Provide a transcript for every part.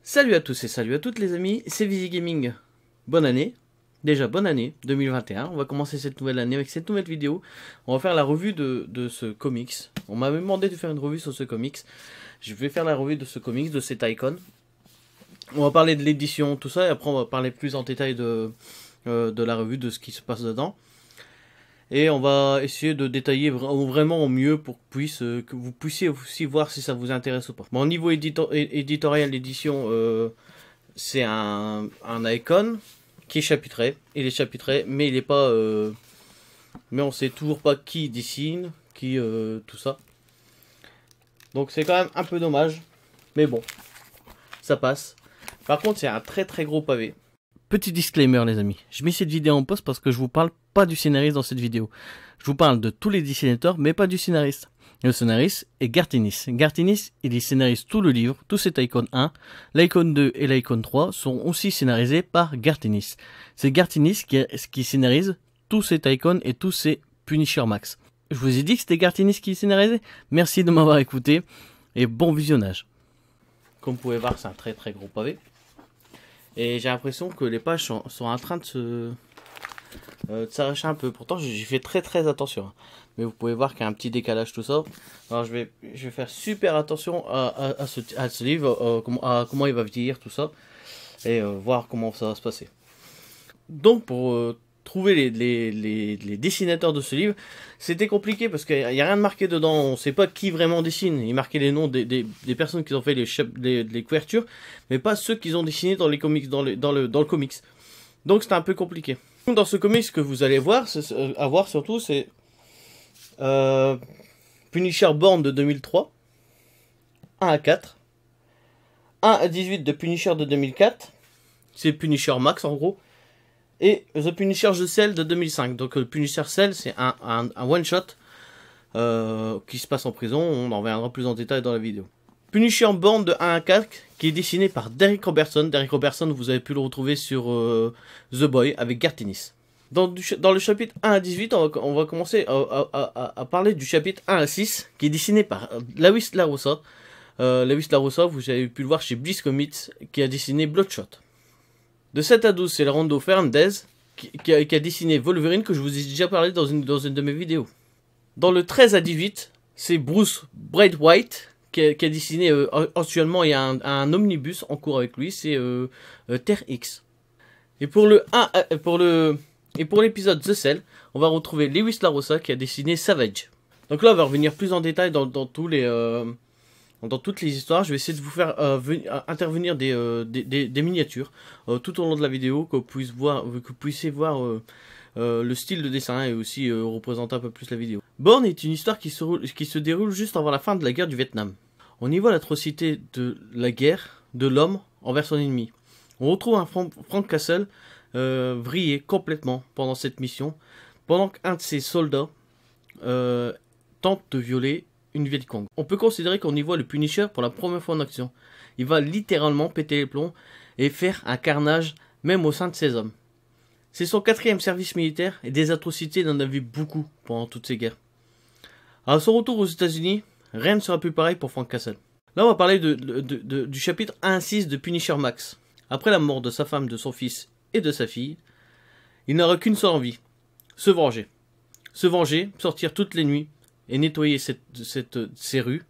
Salut à tous et salut à toutes les amis, c'est Vizy Gaming. Bonne année, déjà bonne année 2021. On va commencer cette nouvelle année avec cette nouvelle vidéo. On va faire la revue de ce comics. On m'avait demandé de faire une revue sur ce comics. Je vais faire la revue de ce comics, de cet icon. On va parler de l'édition, tout ça, et après on va parler plus en détail de la revue, de ce qui se passe dedans. Et on va essayer de détailler vraiment au mieux pour que vous puissiez aussi voir si ça vous intéresse ou pas. Bon, au niveau éditorial, l'édition, c'est un icon qui est chapitré. Il est chapitré, mais il n'est pas... mais on sait toujours pas qui dessine, tout ça. Donc c'est quand même un peu dommage. Mais bon, ça passe. Par contre, c'est un très très gros pavé. Petit disclaimer les amis, je mets cette vidéo en pause parce que je vous parle pas du scénariste dans cette vidéo. Je vous parle de tous les dessinateurs mais pas du scénariste. Le scénariste est Garth Ennis. Garth Ennis, il scénarise tout le livre, tout cet icon 1. L'icon 2 et l'icon 3 sont aussi scénarisés par Garth Ennis. C'est Garth Ennis qui scénarise tous cet icon et tous ces Punisher Max. Je vous ai dit que c'était Garth Ennis qui scénarisait. Merci de m'avoir écouté et bon visionnage. Comme vous pouvez voir, c'est un très très gros pavé. Et j'ai l'impression que les pages sont en train de s'arracher un peu. Pourtant, j'ai fait très attention. Mais vous pouvez voir qu'il y a un petit décalage, tout ça. Alors, je vais faire super attention à ce livre, à comment il va vieillir, tout ça. Et voir comment ça va se passer. Donc, pour trouver les dessinateurs de ce livre, c'était compliqué parce qu'il n'y a rien de marqué dedans. On ne sait pas qui vraiment dessine. Il marquait les noms des personnes qui ont fait les couvertures, mais pas ceux qu'ils ont dessinés dans les comics, dans le comics. Donc c'était un peu compliqué. Dans ce comics, ce que vous allez voir, surtout, c'est Punisher Born de 2003, 1 à 4, 1 à 18 de Punisher de 2004, c'est Punisher Max en gros, et The Punisher The Cell de 2005. Donc le Punisher Cell, c'est un one-shot qui se passe en prison. On en reviendra plus en détail dans la vidéo. Punisher Born de 1 à 4, qui est dessiné par Darick Robertson. Darick Robertson, vous avez pu le retrouver sur The Boy avec Garth Ennis. Dans le chapitre 1 à 18, on va commencer à parler du chapitre 1 à 6, qui est dessiné par Lewis LaRosa. Lewis LaRosa, vous avez pu le voir chez Bliss Comics, qui a dessiné Bloodshot. De 7 à 12, c'est Rolando Fernandez qui a dessiné Wolverine, que je vous ai déjà parlé dans une de mes vidéos. Dans le 13 à 18, c'est Bruce Braithwaite qui a dessiné, actuellement il y a un omnibus en cours avec lui, c'est Terre X. Et pour l'épisode The Cell, on va retrouver Lewis LaRosa qui a dessiné Savage. Donc là on va revenir plus en détail dans toutes les histoires. Je vais essayer de vous faire intervenir des miniatures tout au long de la vidéo, que vous puissiez voir le style de dessin et aussi représenter un peu plus la vidéo. Born est une histoire qui se déroule juste avant la fin de la guerre du Vietnam. On y voit l'atrocité de la guerre de l'homme envers son ennemi. On retrouve un Frank Castle vrillé complètement pendant cette mission, pendant qu'un de ses soldats tente de violer une Vietcong. On peut considérer qu'on y voit le Punisher pour la première fois en action. Il va littéralement péter les plombs et faire un carnage même au sein de ses hommes. C'est son 4e service militaire et des atrocités, il en a vu beaucoup pendant toutes ces guerres. À son retour aux États-Unis, rien ne sera plus pareil pour Frank Castle. Là on va parler du chapitre 1 à 6 de Punisher Max. Après la mort de sa femme, de son fils et de sa fille, il n'aura qu'une seule envie, se venger. Se venger, sortir toutes les nuits et nettoyer ces rues,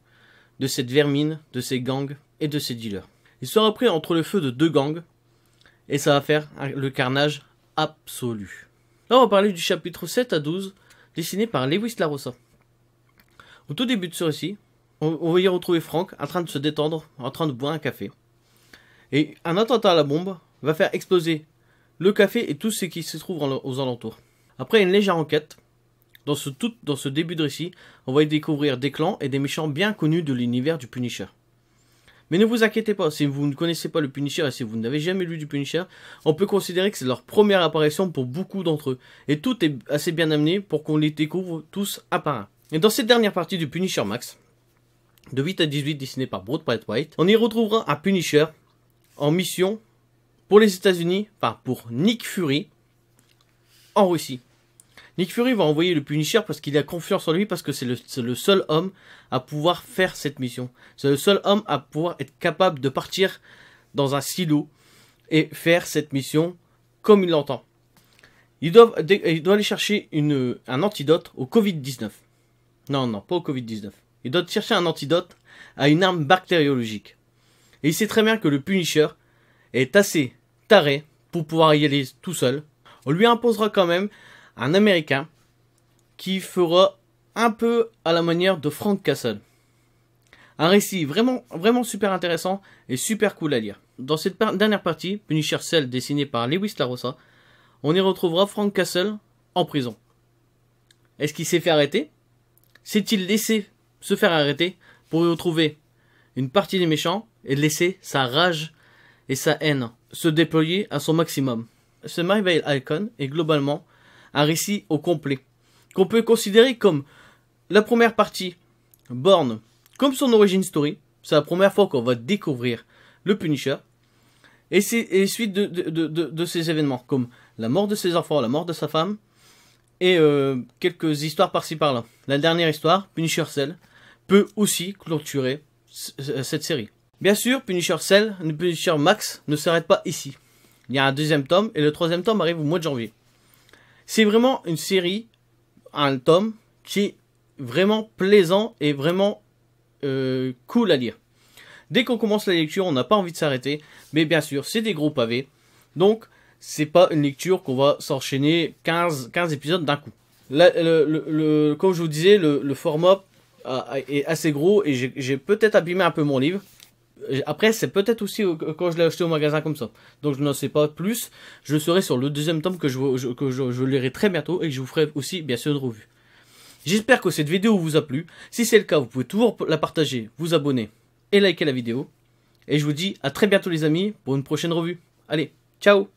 de cette vermine, de ces gangs et de ces dealers. Il sera pris entre le feu de 2 gangs, et ça va faire le carnage absolu. Là on va parler du chapitre 7 à 12, dessiné par Lewis LaRosa. Au tout début de ce récit, on va y retrouver Frank en train de se détendre, en train de boire un café. Et un attentat à la bombe va faire exploser le café et tout ce qui se trouve aux alentours. Après une légère enquête, dans ce début de récit, on va y découvrir des clans et des méchants bien connus de l'univers du Punisher. Mais ne vous inquiétez pas, si vous ne connaissez pas le Punisher et si vous n'avez jamais lu du Punisher, on peut considérer que c'est leur première apparition pour beaucoup d'entre eux. Et tout est assez bien amené pour qu'on les découvre tous un par un. Et dans cette dernière partie du Punisher Max, de 8 à 18 dessiné par Bruce Braithwaite, on y retrouvera un Punisher en mission pour les États-Unis, enfin pour Nick Fury, en Russie. Nick Fury va envoyer le Punisher parce qu'il a confiance en lui, parce que c'est le seul homme à pouvoir faire cette mission. C'est le seul homme à pouvoir être capable de partir dans un silo et faire cette mission comme il l'entend. Il doit aller chercher un antidote au Covid-19. Non, pas au Covid-19. Il doit chercher un antidote à une arme bactériologique. Et il sait très bien que le Punisher est assez taré pour pouvoir y aller tout seul. On lui imposera quand même un Américain qui fera un peu à la manière de Frank Castle. Un récit vraiment super intéressant et super cool à lire. Dans cette dernière partie, Punisher Cell dessiné par Lewis LaRosa, on y retrouvera Frank Castle en prison. Est-ce qu'il s'est fait arrêter? S'est-il laissé se faire arrêter pour y retrouver une partie des méchants et laisser sa rage et sa haine se déployer à son maximum? Ce Marvel Icon est globalement un récit au complet, qu'on peut considérer comme la première partie, Born, comme son origin story. C'est la première fois qu'on va découvrir le Punisher. Et c'est suite de ces événements, comme la mort de ses enfants, la mort de sa femme, et quelques histoires par-ci par-là. La dernière histoire, Punisher Cell, peut aussi clôturer cette série. Bien sûr, Punisher Cell, Punisher Max ne s'arrête pas ici. Il y a un deuxième tome, et le troisième tome arrive au mois de janvier. C'est vraiment une série, un tome, qui est vraiment plaisant et vraiment cool à lire. Dès qu'on commence la lecture, on n'a pas envie de s'arrêter, mais bien sûr, c'est des gros pavés, donc c'est pas une lecture qu'on va s'enchaîner 15 épisodes d'un coup. Là, comme je vous disais, le format est assez gros et j'ai peut-être abîmé un peu mon livre. Après, c'est peut-être aussi quand je l'ai acheté au magasin comme ça. Donc je n'en sais pas plus. Je serai sur le deuxième tome que je lirai très bientôt et que je vous ferai aussi bien sûr une revue. J'espère que cette vidéo vous a plu. Si c'est le cas, vous pouvez toujours la partager, vous abonner et liker la vidéo. Et je vous dis à très bientôt les amis pour une prochaine revue. Allez, ciao!